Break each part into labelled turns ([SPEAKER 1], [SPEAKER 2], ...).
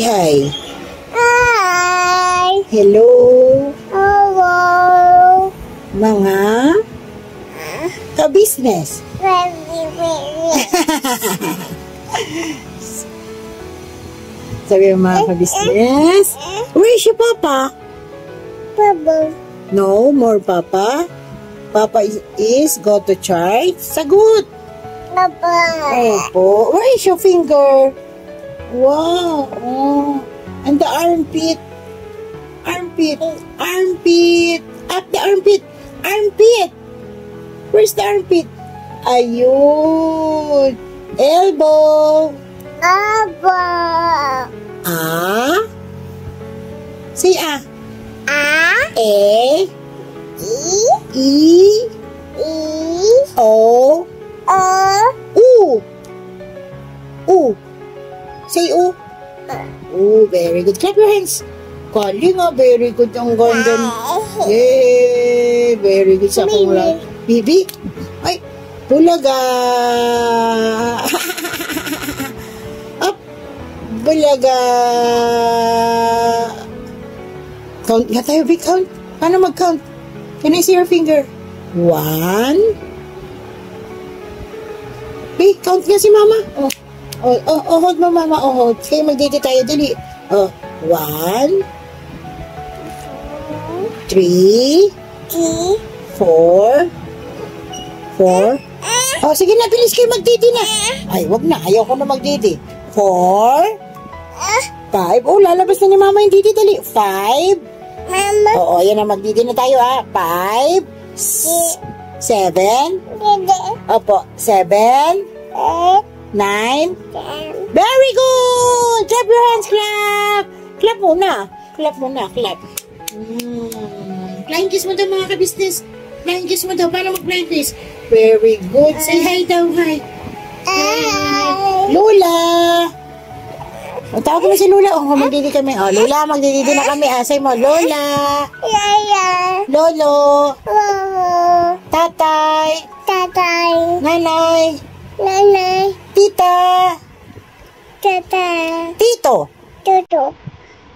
[SPEAKER 1] hi.
[SPEAKER 2] Hi.
[SPEAKER 1] Hello.
[SPEAKER 2] Hello.
[SPEAKER 1] Mga ka-business. Sabi yung mga ka-business. Where is your papa?
[SPEAKER 2] Papa.
[SPEAKER 1] No, more papa. Papa is go to church. Sagot.
[SPEAKER 2] Papa.
[SPEAKER 1] Opo. Where is your finger? Wow. Oh. And the armpit. Armpit. Armpit. Up the armpit. Armpit. Where's the armpit? Ayun. Elbow.
[SPEAKER 2] Papa.
[SPEAKER 1] Ah. Say ah.
[SPEAKER 2] E.
[SPEAKER 1] E. O. U. Say U. Oh, very good. Clap your hands. Kali nga, very good ang ganda. Yay! Very good sa akong lang. Bibi? Ay, bulaga! Up! Bulaga! Count nga tayo, big count. Paano mag-count? Can I see your finger? 1. Big, count nga si mama. Hold mo mama, hold. Kaya mag-date tayo, dali. 1, 3, 4. Sige na, bilis kayo mag-date na. Ay, wag na. Ayaw ko na mag-date. 4, 5. Lalabas na ni mama yung date, dali. 5.
[SPEAKER 2] Mama.
[SPEAKER 1] Oo, yan na, mag-date na tayo, 5, 7. Opo, 7, 9. Very good! Clap your hands, clap! Clap muna. Clap muna, clap. Flying kiss mo daw, mga ka-business. Flying kiss mo daw. Paano mag-flying kiss? Very good. Say hi daw, hi. Lola! Tawag mo si Lola. Magdidi kami. Lola, magdidi na kami. Say mo, Lola. Lolo. Tatay. Nanay. Tita. Tito.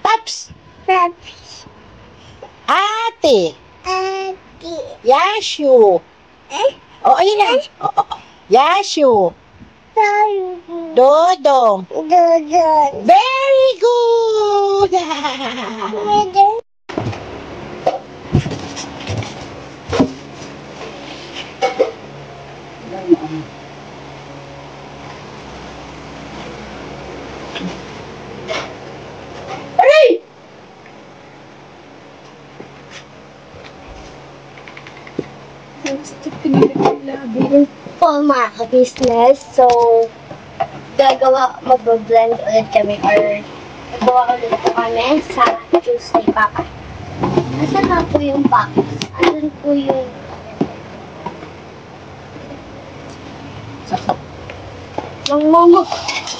[SPEAKER 1] Paps. Ate. Yashu. Ayun na. Yashu. Dodong. Very good.
[SPEAKER 2] Mga ka-business, so magbablend ulit kami or magawa ulit po kami sa Tuesday Papa. Nasaan na po yung Papa? Asan po yung mama,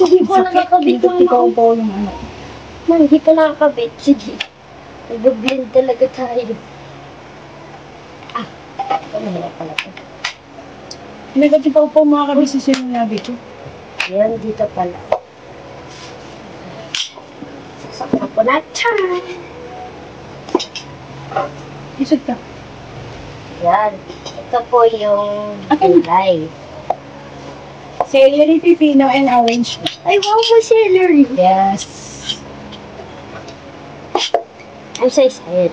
[SPEAKER 2] hindi po nakakabit yung hindi po nakakabit. Sige, magbablend talaga tayo. Mahirap pala po.
[SPEAKER 3] Nagatipaw po mga kabisnes yung nabi ko.
[SPEAKER 2] Yan, dito pala. Sasakyan po natin.
[SPEAKER 3] Isod ka.
[SPEAKER 2] Yan. Ito po yung gulay.
[SPEAKER 3] Celery, pipino, and orange.
[SPEAKER 2] Ay, wow mo celery.
[SPEAKER 3] Yes.
[SPEAKER 2] I'm so excited.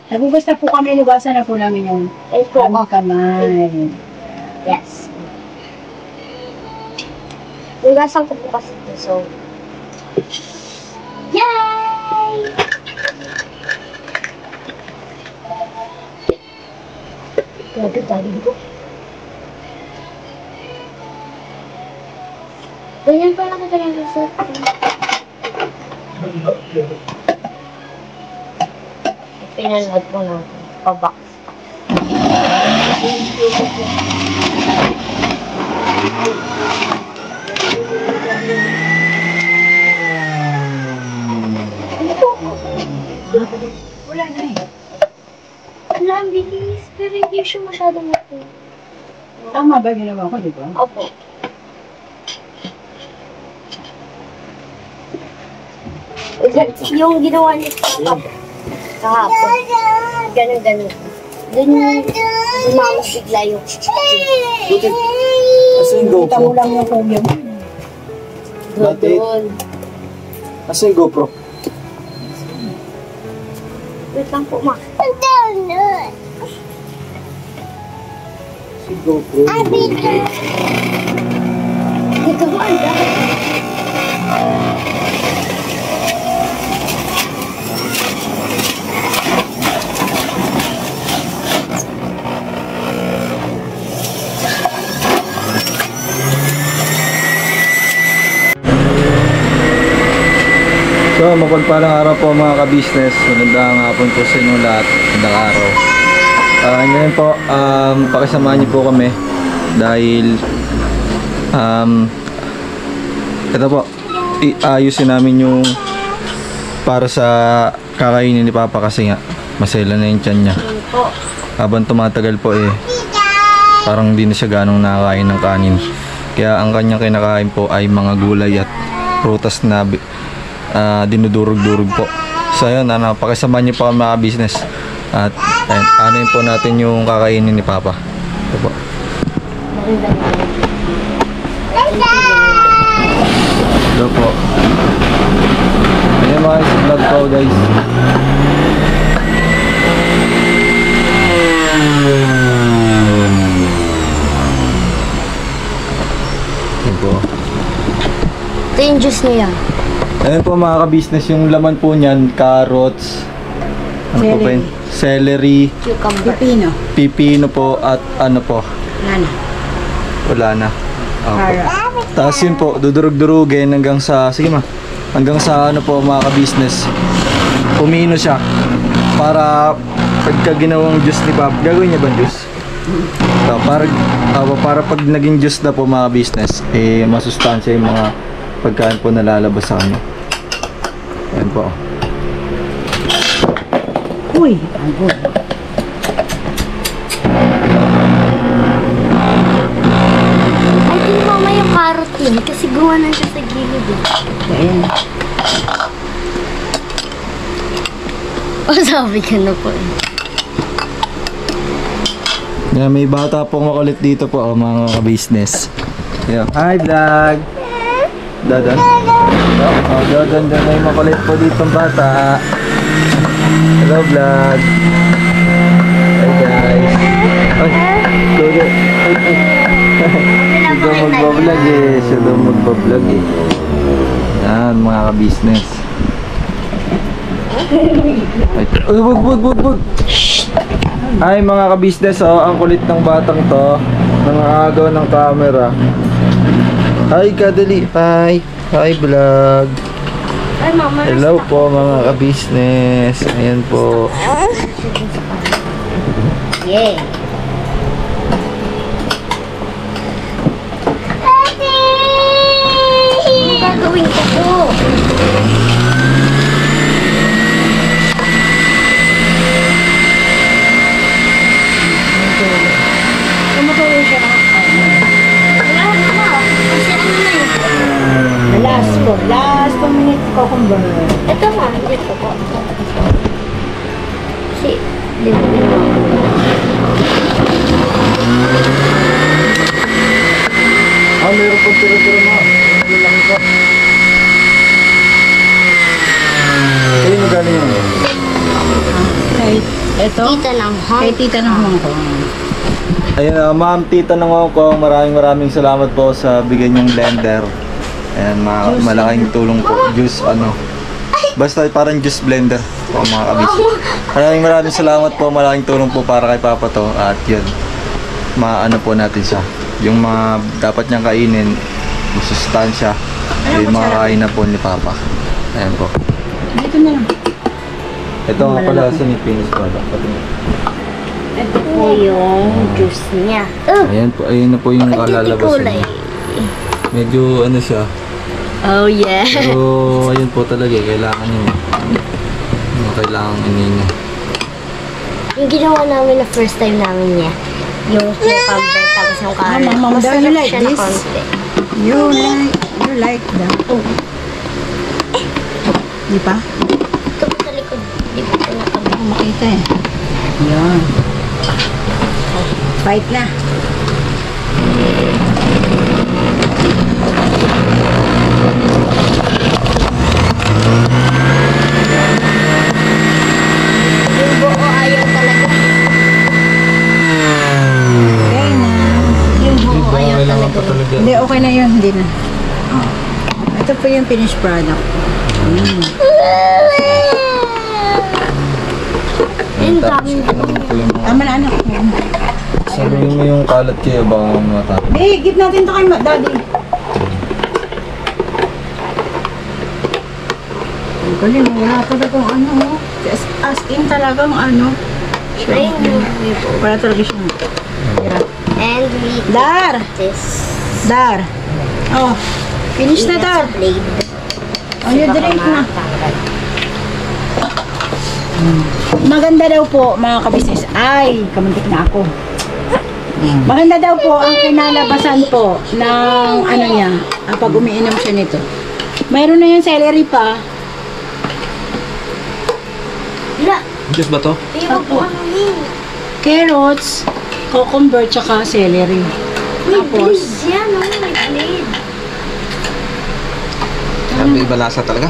[SPEAKER 3] Nagugas na po kami, lugasan na po namin yung aming kamay.
[SPEAKER 2] Yes. Lugasan ko po kasi ito, so... Yay! Grabe, taling ko. Ganyan pala ka talaga sa... Pinanood mo natin. Pa-box.
[SPEAKER 3] Wala na eh.
[SPEAKER 2] Wala, ang bilis. Pero hindi siya masyadong mati.
[SPEAKER 3] Tama ba ginawa ko, di ba?
[SPEAKER 2] Opo. Yung ginawa niya sa kahapon. Ganun. Doon umamos bigla yung
[SPEAKER 4] Asa yung
[SPEAKER 3] Kita mo
[SPEAKER 4] GoPro?
[SPEAKER 3] lang yung kuya mo.
[SPEAKER 2] doon.
[SPEAKER 4] Asa yung GoPro?
[SPEAKER 2] Wait lang po, ma.
[SPEAKER 4] Si GoPro.
[SPEAKER 2] Ito ba, anda?
[SPEAKER 4] So, mapagpalang araw po mga ka-business. Magandang hapon po sa inyo lahat. Magandang araw. Ngayon po, pakisamahan niyo po kami dahil ito po, iayusin namin yung para sa kakainin ni Papa kasi nga masela na yung tiyan niya. Habang tumatagal po parang hindi na siya ganong nakakain ng kanin. Kaya ang kanyang kinakain po ay mga gulay at prutas na dinudurog-durog po. So ayun, pakisamahan niyo po ang mga business. At ayun, anuin po natin yung kakainin ni Papa. Ito po. Ito po. Ayan mga vlog ko guys. Ayan po.
[SPEAKER 2] Ito yung juice niya.
[SPEAKER 4] Ayan po mga ka-business, yung laman po niyan, carrots, ano po ba yun? Celery,
[SPEAKER 2] Cucumber.
[SPEAKER 3] Pipino.
[SPEAKER 4] pipino po, at ano po,
[SPEAKER 3] Nana.
[SPEAKER 4] wala na.
[SPEAKER 3] Para.
[SPEAKER 4] Tapos yun po, dudurog-durugin hanggang sa, sige ma, hanggang sa ano po mga ka-business, pumino siya. Para pagka ginawang juice ni Papa, gagawin niya ba juice? So, para pag naging juice na po mga business, masustansya yung mga pagkain po nalalabas sa kanya. Ayan po.
[SPEAKER 3] Uy, ang good.
[SPEAKER 2] Ay, di mama yung carrot yun. Kasi gawa na siya sa gilid eh.
[SPEAKER 3] Ayan.
[SPEAKER 2] O, sabi ka na po eh.
[SPEAKER 4] Yeah, may bata pong makulit dito po, mga business. Yeah. Hi vlog! Dadan? Dadan na yung makulit po dito bata. Hello vlog! Hi guys! Ay! Sorry! Siya daw magbablog Siya daw magbablog Yan mga ka-business. Ay, wag! Hi mga ka-business, ang kulit ng batang to. Nangagaw ng camera. Hi Kadali! Hi vlog!
[SPEAKER 2] Ay, mama.
[SPEAKER 4] Hello po mga ka-business. Ayan po.
[SPEAKER 2] Yeah. Ano gagawin ko po?
[SPEAKER 3] Tumutulong siya na.
[SPEAKER 2] Wala na. Kasi ano na yun?
[SPEAKER 3] Last 2 minutes cucumber.
[SPEAKER 2] Ito nga, dito po. Kasi, dito.
[SPEAKER 4] Meron po tira-tira na. Lalaki po. Ay, magkano yun?
[SPEAKER 3] Kay, eto.
[SPEAKER 2] Tita ng hot.
[SPEAKER 3] Kay tita ng Hong Kong.
[SPEAKER 4] Ayun, ma'am, tita ng Hong Kong, maraming salamat po sa bigay niyong blender. Ayan, malaking tulong po. Juice, basta parang juice blender po mga kabis. Maraming salamat po, malaking tulong po para kay Papa to. At yun, maano po natin siya. Yung mga dapat niyang kainin, masustansya, yung mga kain na po ni Papa. Ayan po.
[SPEAKER 3] Dito na lang.
[SPEAKER 4] Ito nga pala sa Nipinis po.
[SPEAKER 2] Ito po yung juice niya.
[SPEAKER 4] Ayan na po yung kalalabasan niya. Medyo siya.
[SPEAKER 2] Oh yeah.
[SPEAKER 4] Pero ayun po talaga, kailangan niya. Kailangan niya.
[SPEAKER 2] Yung ginawa namin na first time namin niya. Yung cucumber tapos yung carrot.
[SPEAKER 3] Mama, daw you like
[SPEAKER 2] siya na
[SPEAKER 3] this?
[SPEAKER 2] konti.
[SPEAKER 3] You like that.
[SPEAKER 1] Di pa?
[SPEAKER 2] Ito po sa likod. Hindi ko po nakabit.
[SPEAKER 1] Ako makita eh. Yun. Fight na.
[SPEAKER 2] Yung buo ayaw talaga.
[SPEAKER 1] Okay na.
[SPEAKER 2] Yung buo ayaw talaga.
[SPEAKER 1] Hindi, okay na yun. Hindi na. Ito po yung finished product.
[SPEAKER 2] Yung dami.
[SPEAKER 1] Tama na anak.
[SPEAKER 4] Sabihin mo yung kalat kayo, baka matapos.
[SPEAKER 1] Give natin ito kay daddy. Ang galing, wala talagang ano. As in talagang ano.
[SPEAKER 2] Ayun.
[SPEAKER 1] Wala talaga siyang tira.
[SPEAKER 2] And we
[SPEAKER 1] Dar!
[SPEAKER 2] this.
[SPEAKER 1] Dar! Oh, finish na Dar.
[SPEAKER 2] Blade.
[SPEAKER 1] Oh, you drink na. Maganda daw po mga kabisnes. Ay, kamuntik na ako. Maganda daw po ang kinalabasan po ng ano niya, pag umiinom siya nito. Mayroon na yung celery pa.
[SPEAKER 2] Wala.
[SPEAKER 4] Diyos ba to?
[SPEAKER 2] Ayaw po ano yun.
[SPEAKER 1] Carrots, cucumber, tsaka celery.
[SPEAKER 2] May
[SPEAKER 1] Tapos,
[SPEAKER 2] blade yan. Oh, may blade.
[SPEAKER 5] Sabi, iba lasa talaga.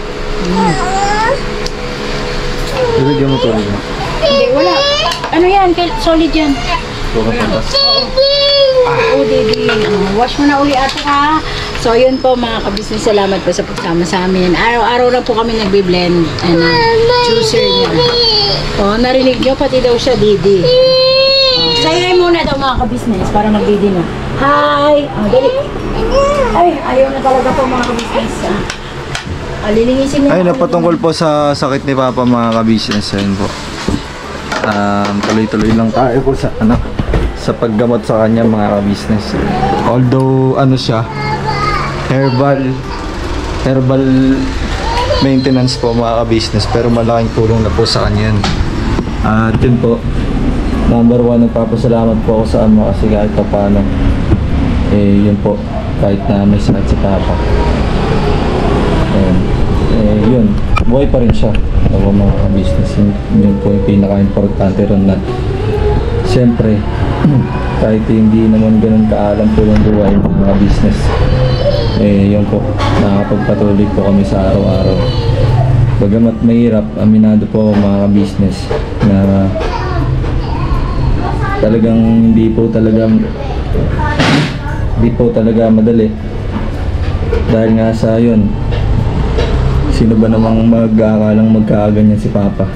[SPEAKER 4] Ibigyan mo to.
[SPEAKER 1] hindi, wala. Ano yan? Solid yan. Didi. Wash mo na uli ate ha. So, yun po mga kabisnes. Salamat po sa pagsama sa amin. Araw-araw lang po kami nagbi-blend. Juicer niya. Oh, narinig nyo, pati daw siya, Didi. Say muna daw mga kabisnes para mag-Didi na. Hi! Oh, dali. Ay, ayaw na talaga po mga kabisnes. Lilinisin niya.
[SPEAKER 4] Ay, napatungkol po sa sakit ni Papa mga ka-business. Ayun po. Tuloy-tuloy lang tayo po sa sa paggamot sa kanya mga ka-business. Although ano siya, herbal maintenance po mga ka-business, pero malaking tulong na po sa kanya yan. At yun po, number 1, nagpapasalamat po ako sa ama kasi kahit pa paano yun po, kahit na may sakit si Papa, yun, buhay pa rin siya. Mga ka-business, yun po yung pinaka-importante ron na siyempre kahit hindi naman ganun kaalam po yung buhay ng mga business, yun po, nakakapagpatuloy po kami sa araw-araw. Bagamat mahirap, aminado po ako mga business na talagang hindi po talaga madali, dahil nga sa yun, sino ba namang mag-aakalang magkakaganyan si Papa.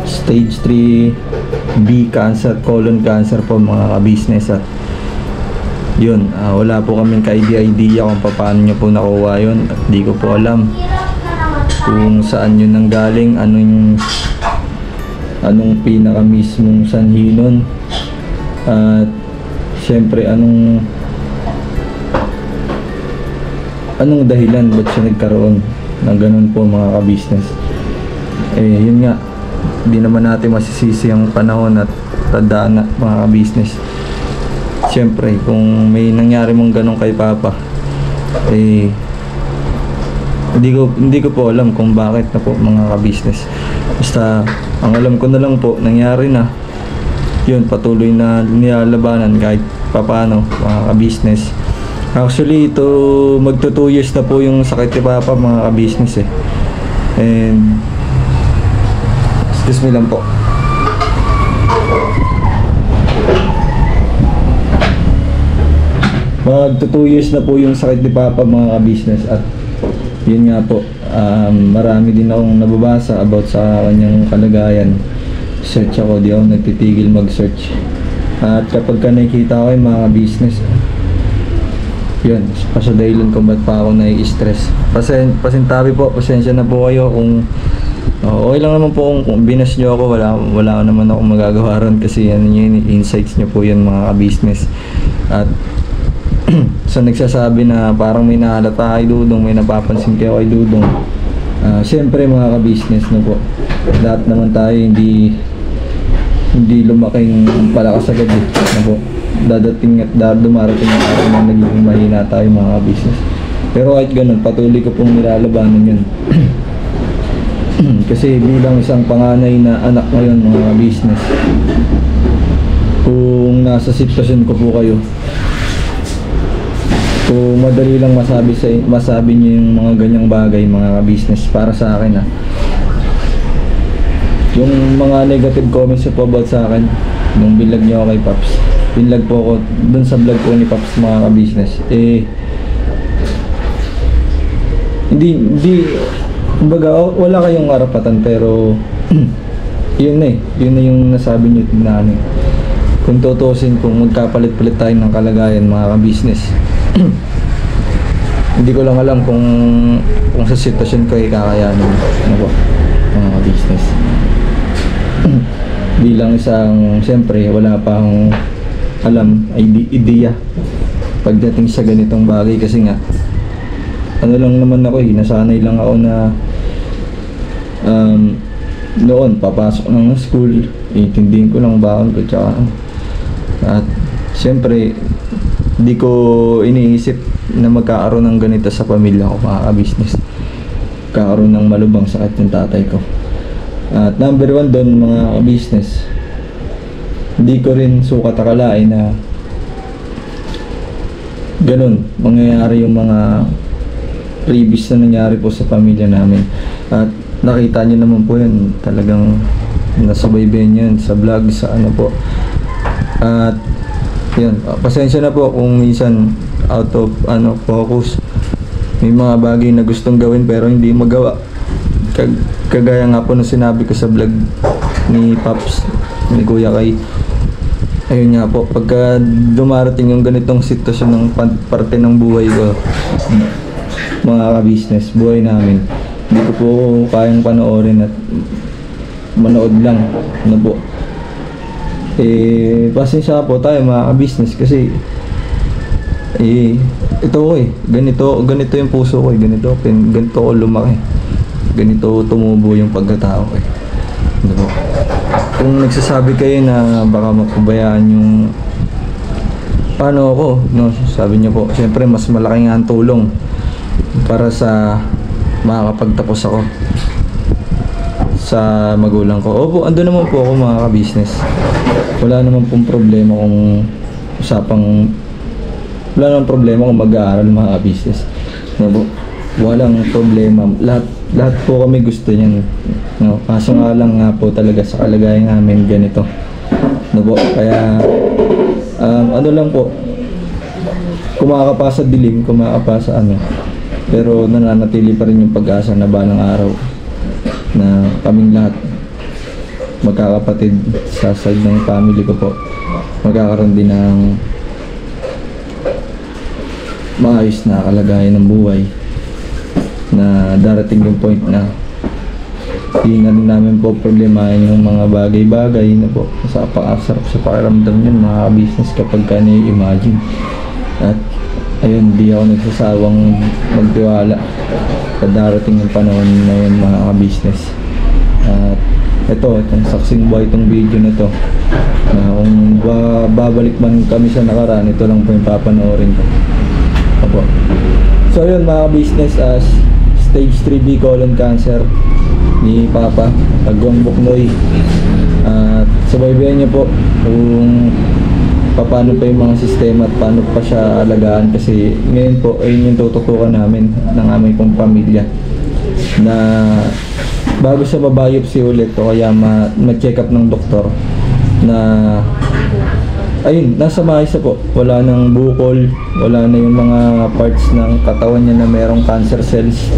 [SPEAKER 4] Stage 3 B cancer, colon cancer po mga ka-business. At yun, wala po kaming ka-idea kung paano nyo po nakuha yun. At di ko po alam kung saan yun nanggaling, anong pinaka mismong sanhi nun, at syempre anong dahilan ba't siya nagkaroon ng ganun po mga ka-business. Yun nga, hindi naman natin masisisi ang panahon at tandaan na mga ka-business. Siyempre, kung may nangyari mong ganun kay Papa, hindi ko po alam kung bakit na po mga ka-business. Basta, ang alam ko na lang po, nangyari na. Yun, patuloy na nilalabanan kahit papano mga ka-business. Actually, ito magto 2 years na po yung sakit ni Papa mga ka-business And excuse me lang po. Magto 2 years na po yung sakit ni Papa mga ka-business. At yun nga po, marami din akong nababasa about sa kanyang kalagayan. Search ako, di ako nagtitigil mag-search. At kapag ka nakikita ko yung mga business, yun, pasadahilan kung ba't pa ako nai-stress. Pasintabi po, pasensya na po kayo kung okay lang naman po kung binas nyo ako, wala naman ako magagawa ron kasi yan yung insights nyo po yan mga ka-business. At so nagsasabi na parang may nahalata kay Dudong, may napapansin kayo kay Dudong, syempre mga ka-business na po, lahat naman tayo hindi lumaking palakas agad na po. Dadating at dumarating ang araw na nagiging mahina tayo mga ka-business. Pero kahit ganun, patuloy ko pong nilalabanan yun. Kasi bilang isang panganay na anak ngayon mga business, kung nasa sitwasyon ko po kayo, kung madali lang masabi niyo yung mga ganyang bagay mga business para sa akin yung mga negative comments po about sa akin nung bilag niyo kay Paps, binlag po ako dun sa vlog ko ni Paps mga business, hindi kumbaga wala kayong karapatan, pero yun na yung nasabi niyo na kung tutusin, kung magkapalit-palit tayo ng kalagayan mga business. Hindi ko lang alam kung sa sitwasyon ko ay kakayanin po mga business. Bilang isang, siyempre wala pa akong alam, idea pagdating sa ganitong bagay, kasi nga ano lang naman ako nasanay lang ako na noon papasok ng school, itindihin ko lang baon ko, tsaka at siyempre hindi ko iniisip na magkakaroon ng ganito sa pamilya ko mga business, kakaroon ng malubang sakit yung tatay ko. At number 1 doon mga business, hindi ko rin sukat akalain na ganun mangyayari yung mga previous na nangyari po sa pamilya namin. At nakita nyo naman po yun, talagang nasubaybayan yun sa vlog, sa ano po. At yun, pasensya na po kung minsan out of focus, may mga bagay na gustong gawin pero hindi magawa. Kagaya nga po na sinabi ko sa vlog ni Paps, ni Kuya Kai, ayun nga po, pagka dumarating yung ganitong sitwasyon ng parte ng buhay ko mga ka-business, buhay namin, hindi ko po kayang panoorin at manood lang po. Pasensya po tayo mga ka-business, kasi ito ko ganito yung puso ko ganito ko lumaki, ganito tumubo yung pagkatao ko Kung nagsasabi kayo na baka mapabayaan yung paano ako, sabi niyo po, siyempre mas malaking ang tulong para sa makakapagtapos ako sa magulang ko. Opo, ando naman po ako mga ka-business. Wala naman pong problema kung wala namang problema kung mag-aaral mga ka-business. Walang problema. Lahat po kami gusto niyan. Kaso nga lang nga po talaga sa kalagayan namin ganito. Kaya ano lang po, kumakapasa dilim, kumakapasa pero nananatili pa rin yung pag-asa na balang araw na kaming lahat magkakapatid sa side ng family ko po magkakaroon din ng maayos na kalagayan ng buhay, na darating yung point na hindi na rin namin po problemahin yung mga bagay-bagay na po sa pakasarap sa pakiramdam yun mga business kapag ka na-imagine. At ayun, di ako nagsasawang magtiwala sa darating yung panahon na yun mga ka-business. At itong saksing buhay itong video na to, na kung babalik man kami sa nakaraan, ito lang po yung papanoorin ko. Opo. So yun mga ka-business, as stage 3B colon cancer ni Papa, Agwang Buknoy. At subaybayan niyo po kung paano pa yung mga sistema at paano pa siya alagaan, kasi ngayon po ayun yung tututukan namin ng aming pong pamilya, na bago siya mabiopsy ulit o kaya ma-check up ng doktor na ayun, nasa maayos na po, wala nang bukol, wala na yung mga parts ng katawan niya na merong cancer cells.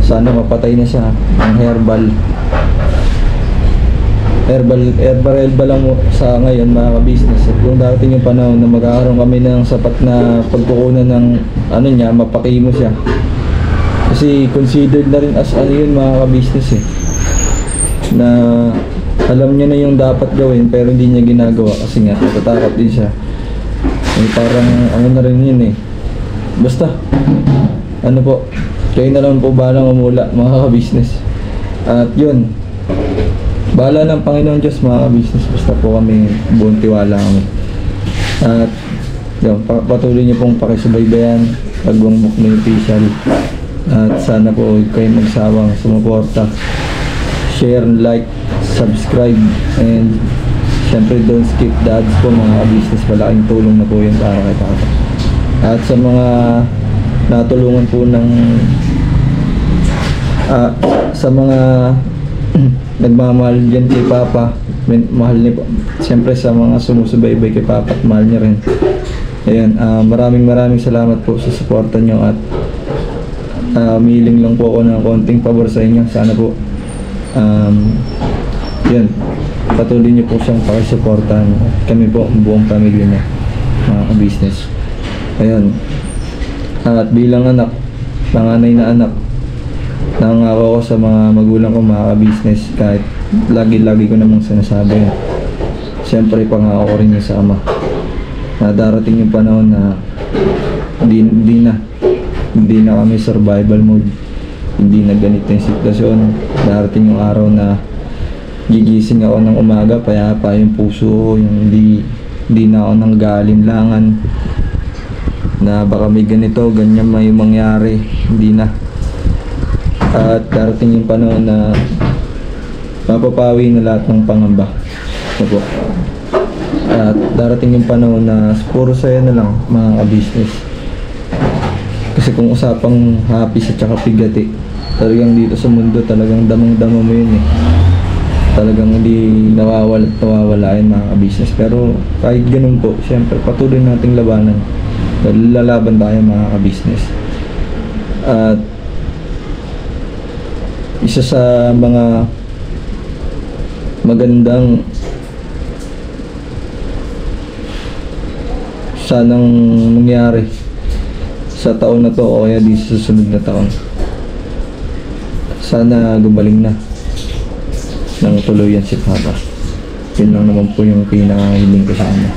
[SPEAKER 4] Sana mapatay na siya ng herbal lang sa ngayon mga ka-business. At kung darating yung panahon na magkakaroon kami ng sapat na pagkukunan ng niya, mapakimo siya, kasi considered na rin as yun mga ka-business na alam niya na yung dapat gawin pero hindi niya ginagawa kasi nga natatakot din siya. Parang na rin yun basta po, kayo na lang po balang umula mga ka-business. At yun, bahala ng Panginoon Diyos mga ka-business, basta po kami buong tiwala kami. At yun, patuloy niyo pong pakisubaybayan Agwang Buknoy Official, at sana po kayo magsawang sumuporta share, like, subscribe, and syempre don't skip the ads po mga ka-business. Malaking tulong na po yun para kay Papa. At sa mga natulungan po ng sa mga nagmamahal dyan kay Papa, mahal niya po siyempre sa mga sumusubaybay kay Papa at mahal niya rin. Ayan, maraming salamat po sa suporta nyo at miling lang po ako ng konting pabor sa inyo. Sana po yan, patuloy niyo po siyang pakisuportahan. Kami po, ang buong pamilya niya, mga business. Ayan, at bilang anak, panganay na anak, nangako ko sa mga magulang ko, mga business, kahit lagi ko namang sinasabi yun. Siyempre pangako ko rin yung sa ama na darating yung panahon na hindi na kami survival mode, hindi na ganito yung sitwasyon. Darating yung araw na gigising ako ng umaga, payapa yung puso, yung hindi na ako nang galinlangan na baka may ganito, ganyan may mangyari, hindi na. At darating yung panahon na mapapawi na lahat ng pangamba. Opo. At darating yung panahon na puro saya na lang mga ka-business. Kasi kung usapang happy sa tsaka pigati, talagang dito sa mundo talagang damang-dama mo yun eh. Talagang hindi nawawala yun mga ka-business. Pero kahit ganun po, syempre patuloy nating labanan. Lalaban tayo mga ka-business. At isa sa mga magandang sanang mangyari sa taon na to o kaya di sa susunod na taon, sana gumaling na ng tuluyan si Papa. Yun lang naman po yung pinakahiling ko sa kanya.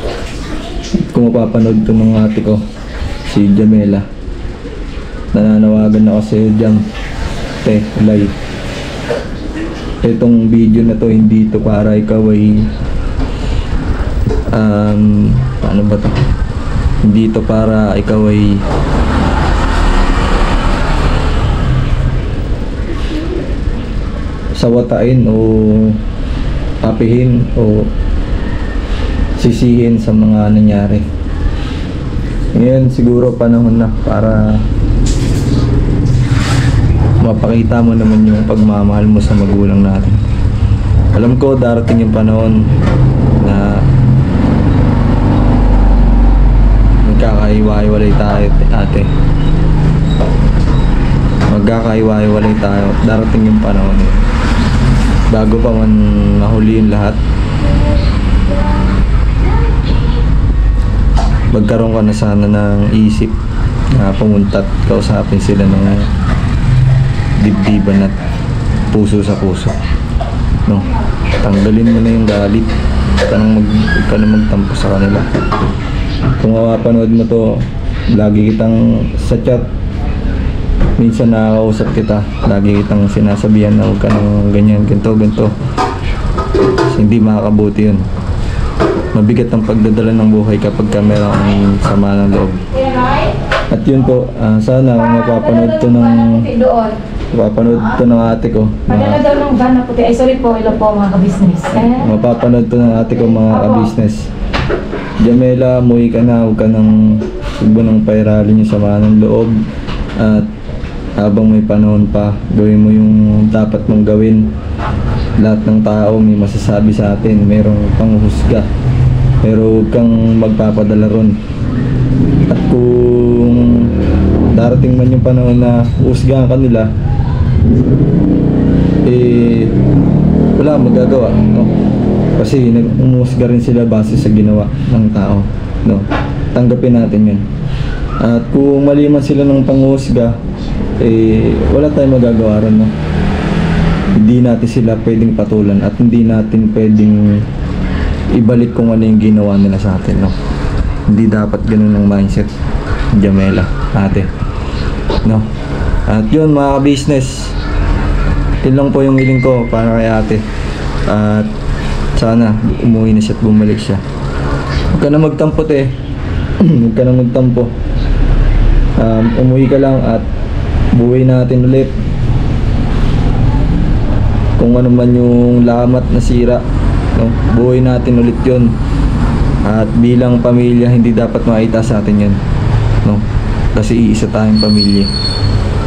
[SPEAKER 4] Kung mapapanood to ng ate ko, si Jamela, nananawagan ako sa iyo Jam, Lay, itong video na to hindi to para ikaw ay paano ba to, hindi to para ikaw ay sawatain o apihin o sisihin sa mga nangyari. Ngayon siguro panahon na para mapakita mo naman yung pagmamahal mo sa magulang natin. Alam ko darating yung panahon na magkakaiwa-iwalay tayo ate. Magkakaiwa-iwalay tayo. Darating yung panahon eh. Bago pa man mahuli yung lahat, magkaroon ka na sana ng isip na pumunta at kausapin sila ng dibdiban at puso sa puso, no? Tanggalin mo na yung galit, huwag ka na magtampo sa kanila. Kung mapapanood mo to, lagi kitang sa chat, minsan nakakausap kita, lagi kitang sinasabihan na huwag ka nang ganyan, ganito. Hindi makakabuti yun. Mabigat ang pagdadala ng buhay kapag ka meron sama ng loob. At yun po, sana mapapanood to ng ate ko.
[SPEAKER 3] Padala daw ng van na puti. Ay sorry po, ilo po mga ka-business.
[SPEAKER 4] Mapapanood to ng ate ko mga ka-business. Jamela, umuwi ka na, huwag ka nang pairalin yung sama ng loob. At habang may panahon pa, gawin mo yung dapat mong gawin. Lahat ng tao may masasabi sa atin, mayroong panghuhusga, pero huwag kang magpapadala ron. At kung darating man yung panahon na husgahan ka nila, wala magagawa, no? Kasi umuhusga rin sila base sa ginawa ng tao, no? Tanggapin natin yun. At kung mali man sila ng panghusga, wala tayong magagawa ron, no? Hindi natin sila pwedeng patulan at hindi natin pwedeng ibalik kung ano yung ginawa nila sa atin, no? Hindi dapat ganun ang mindset, Jamela, ate, no? At yun mga business, yun lang po yung hiling ko para kay ate. At sana umuwi na siya at bumalik siya. Huwag ka na magtampo huwag ka na magtampo. Umuwi ka lang at buhay natin ulit. kung ano man yung lamat na sira, no? Buhay natin ulit yun. At bilang pamilya, hindi dapat makita sa atin yun, no? Kasi iisa tayong pamilya.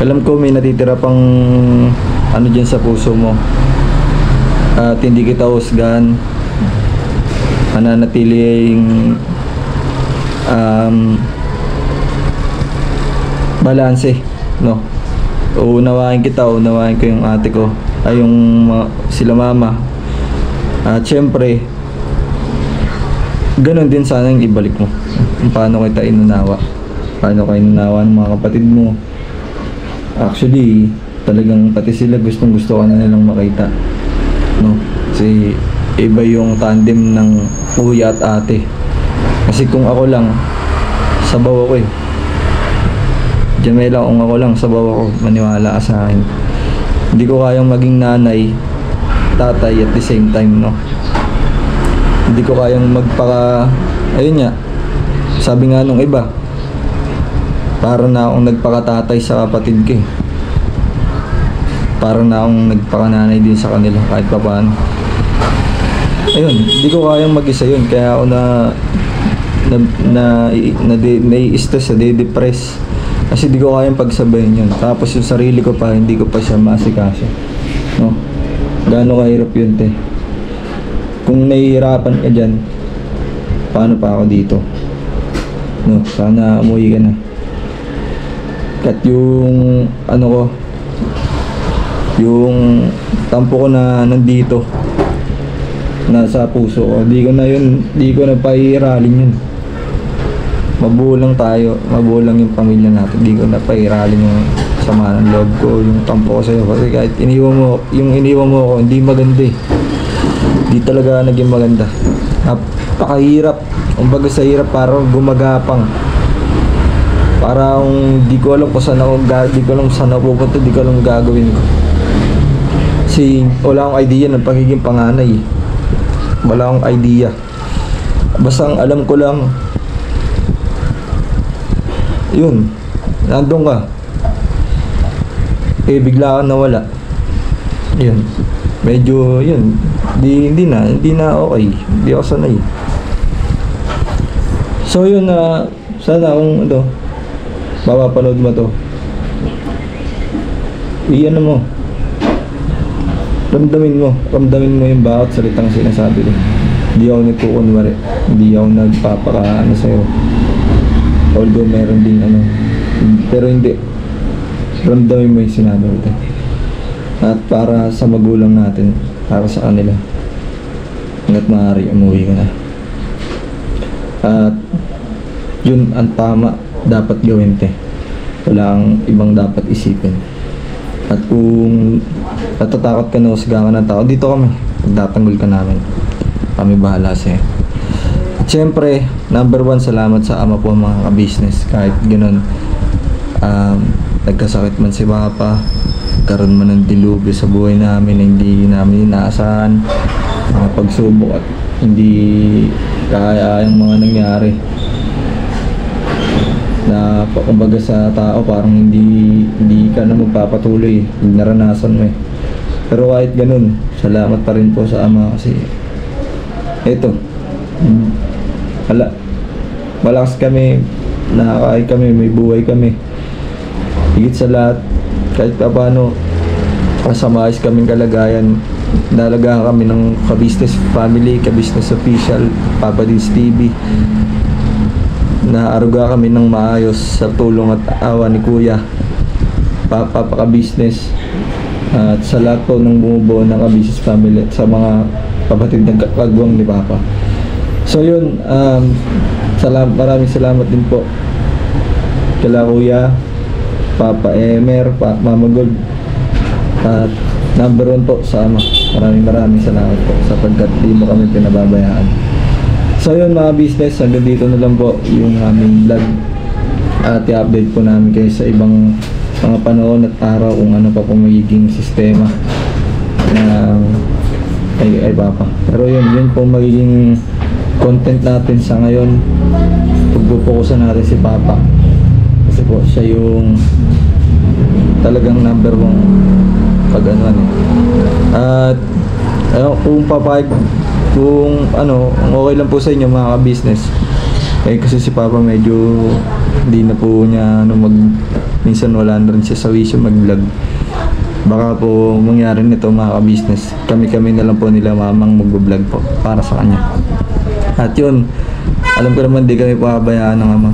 [SPEAKER 4] Alam ko may natitira pang ano dyan sa puso mo, at hindi kita husgahan. Mananatiling balanse, no? Uunawain kita, uunawain ko yung ate ko, ay yung sila mama. At syempre ganun din sana yung ibalik mo, kung paano kita inunawa, paano ka inunawa ng mga kapatid mo. Actually talagang pati sila gustong gusto ka na nilang makita, no? Kasi iba yung tandem ng kuya at ate. Kasi kung ako lang, sabaw ako eh. Jamela, kung ako lang, sabaw ako, maniwala ka sa akin. Hindi ko kayang maging nanay, tatay at the same time, no? Hindi ko kayang magpaka, ayun nga, sabi nga nung iba, para na akong nagpakatatay sa kapatid ko eh. Para na akong nagpakananay din sa kanila kahit pa paano. Ayun, hindi ko kayang mag-isa yun, kaya ako nai-stress, nade-depress. Kasi di ko kayang pagsabayin yun. Tapos yung sarili ko pa, hindi ko pa siya maasikaso, no? Gaano kahirap yun, te. Kung nahihirapan ka dyan, paano pa ako dito, no? Sana umuwi ka na. At yung ano ko, yung tampo ko na nandito, nasa puso ko, di ko na pairalin yun. Mabuo lang tayo, mabuo lang yung pamilya natin. Di ko na pairalin yung sama ng loob ko, yung tampo ko sa'yo. Kasi kahit iniwan mo ako, hindi maganda eh. Di talaga naging maganda. Napakahirap. Kumbaga sa hirap, parang gumagapang. Parang di ko alam kung saan ako pupunta, di ko alam gagawin ko. Kasi wala akong idea ng pagiging panganay. Wala akong idea. Basta ang alam ko lang, yun, nandun ka, eh bigla kang nawala. Yun, medyo yun, hindi na okay, hindi ako sanay. So yun, sana kung mapapanood mo to, iyan mo, ramdamin mo yung bawat salitang sinasabi ko. Hindi ako nagkukunwari, hindi ako nagpapakaano sa'yo. Although meron din pero hindi, ramdamin mo yung sinabi ko. At para sa magulang natin, para sa kanila, hanggat maaari umuwi ka na. At yun ang tama dapat gawin, te. Wala kang ibang dapat isipin. At kung natatakot ka na, usga ka ng tao, dito kami, pagdatanggol ka namin, kami bahala sa'yo. At syempre, number 1, salamat sa ama po, mga ka-business. Kahit ganun, nagkasakit man si Papa, karoon man ng dilubyo sa buhay namin, hindi namin inaasahan, mga pagsubok at hindi kaya yung mga nangyari, na kumbaga sa tao parang hindi ka na magpapatuloy, naranasan mo eh. Pero kahit ganun, salamat pa rin po sa ama, kasi eto, malakas kami, nakakain kami, may buhay kami. Higit sa lahat, kahit pa paano, kasamayos kaming kalagayan, nalagaan kami ng ka-business family, ka-business official, Papa Dins TV. Naaruga kami ng maayos sa tulong at awa ni Kuya, Papa ka-business, at sa lahat po ng bumubuo ng ka-business family, sa mga kapatid ng kagwang ni Papa. So yun, maraming salamat din po kala Kuya, Papa Emer, Mama Gold, at number 1 po sa ama. Maraming salamat po sapagkat di mo kami pinababayaan. So yun mga business, hanggang dito na lang po yung aming vlog, at i-update po namin kayo sa ibang mga panahon at araw kung ano pa po magiging sistema ng ay Papa. Pero yun po magiging content natin sa ngayon. Pagpupukusan natin si Papa, kasi po siya yung talagang number 1 mag-ano At ayun, kung papayag, kung okay lang po sa inyo mga ka-business. Kasi si Papa medyo hindi na po niya minsan wala na rin siya sa wisyo mag-vlog. Baka po mangyari nito mga ka-business, kami na lang po nila mamang mag-vlog po para sa kanya. At yun, alam ko naman di kami pabayaan ng ama.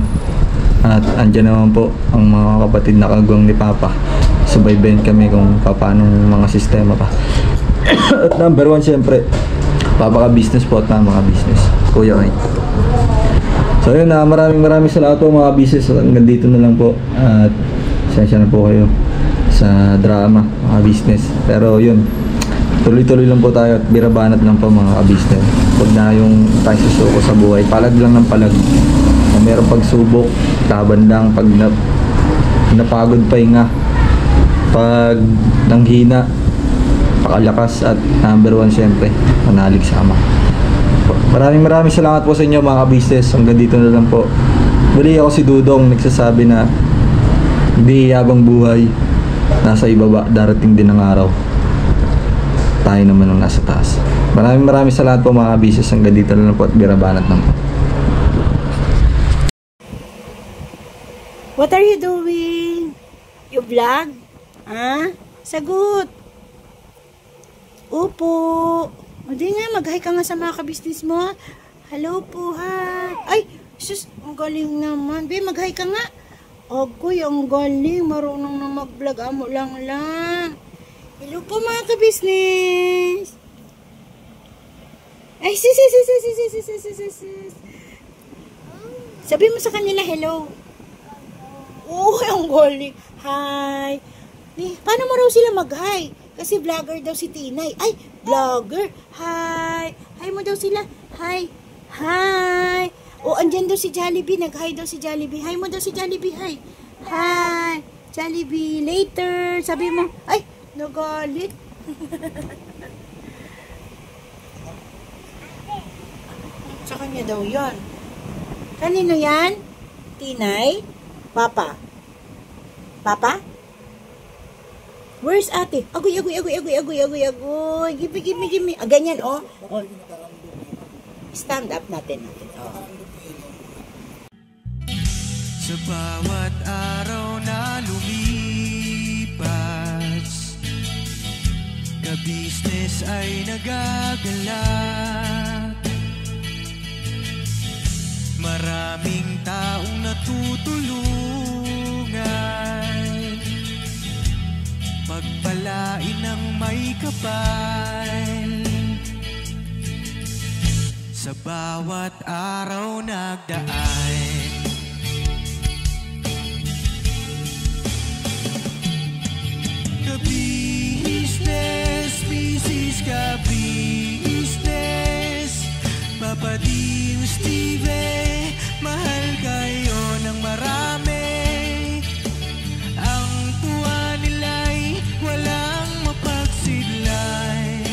[SPEAKER 4] At andyan naman po ang mga kapatid na kagawang ni Papa. Subaybayan kami kung paano mga sistema pa. At number 1 syempre, Papa ka-business po at mga business, Kuya Kay. So yun, maraming salamat po mga business. Hanggang dito na lang po. At sensya na po kayo sa drama mga business. Pero yun, tuloy-tuloy lang po tayo at birabanat lang po mga business. Huwag na yung tayo susuko sa buhay, palag lang ng palag. Kung meron pagsubok, laban lang. Pag napagod pahinga, pag nanghina, pakalakas. At number 1 syempre, manalig sa ama. Maraming salamat po sa inyo mga business. Hanggang dito na lang po. Muli ako si Dudong, nagsasabi na hindi yabang buhay, nasa ibaba, darating din ang araw tayo naman ang nasa taas. Maraming salamat po mga business. Hanggang dito na lang po at birabanat lang po.
[SPEAKER 1] What are you doing? You vlog? Sagot. Opo. O di nga, mag-hi ka nga sa mga ka-business mo. Hello po, hi. Ay, sus, ang galing naman. Be, mag-hi ka nga. Agoy, ang galing. Marunong na mag-vlog. Amo lang. Hello po mga ka-business. Ay, sis. Sabi mo sa kanila, hello. Oh, ang galing. Hi. Paano mo raw sila mag-hi? Kasi vlogger daw si Tinay. Ay, vlogger. Hi. Hi mo daw sila. Hi. O, andyan daw si Jollibee. Nag-hi daw si Jollibee. Hi mo daw si Jollibee. Hi. Hi. Jollibee. Later. Sabi mo. Ay, nagalit. Sa kanya daw yon. Kanino yan? Tinay? Papa? Where's ate? Agoy. Gimme. Ganyan, oh. Stand up natin. Oh.
[SPEAKER 5] Sa bawat araw na lumipas, ka-business ay nagagalak. Maraming taong natutulungan, pagpalain ng may kapal. Sa bawat araw nagdaan, ka-business, ka-business, Papa Dio, Steve, mahal kayo ng marami. Ang tuwa nila'y walang mapagsidlan.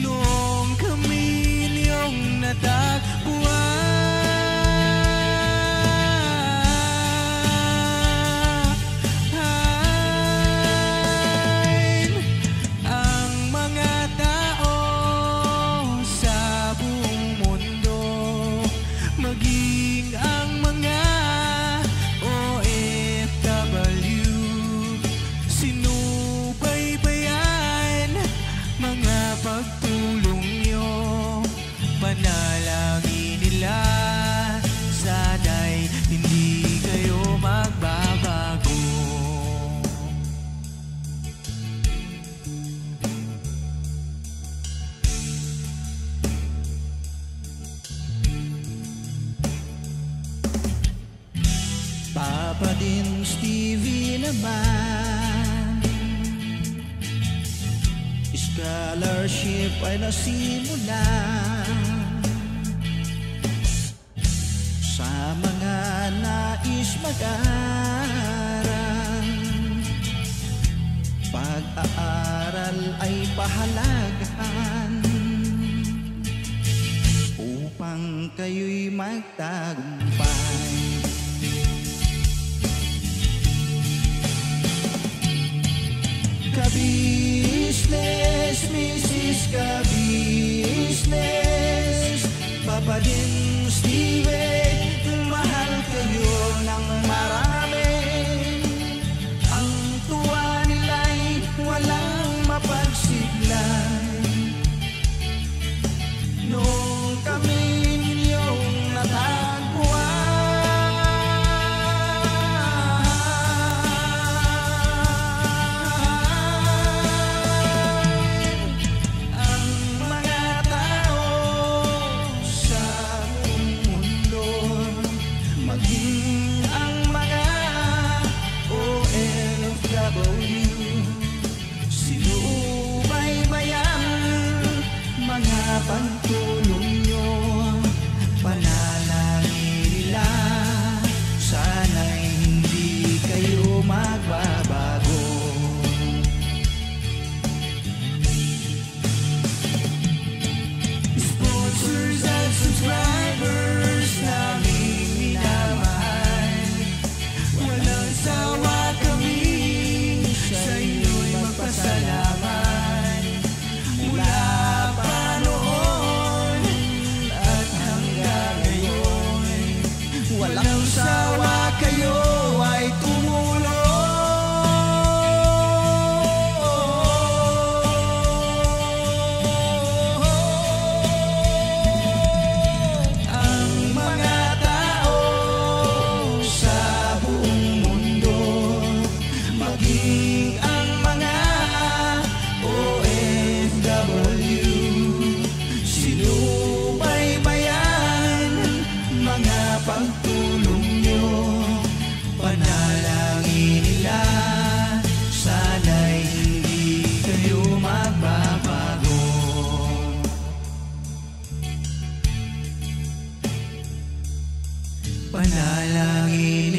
[SPEAKER 5] Noong kami niyong natagpuan, ang mga tao sa buong mundo, maging ang mga OFW, sinubaybayan mga pagtulong nyo, panalangin nila, sana'y hindi kayo magbabago. Papa din Stevie naman, scholarship ay nasimula sa mga nais mag-aral. Pag-aaral ay pahalagahan upang kayo'y magtagumpay. Ka-business, Mrs. Ka-business, Papa din Steven, mahal kayo ng marami. Ang tuwa nila'y walang mapagsiglay. Noong kami ninyong natagpuan, ang mga tao sa buong mundo, maging ang mga OFW, sinubaybayan mga pagtulong nyo, panalangin nila, sana'y hindi kayo magbabago. Sponsors at subscribers namin minamahal, walang sawa kami sa inyo'y magpasalamat. Mula pa noon at hanggang ngayon, walang sawa kayo ay tumulong. Ang mga tao sa buong mundo, maging ang mga OFW, sinubaybayan mga pagtulong nyo, panalangin nila, sana'y hindi kayo magbabago. Panalangin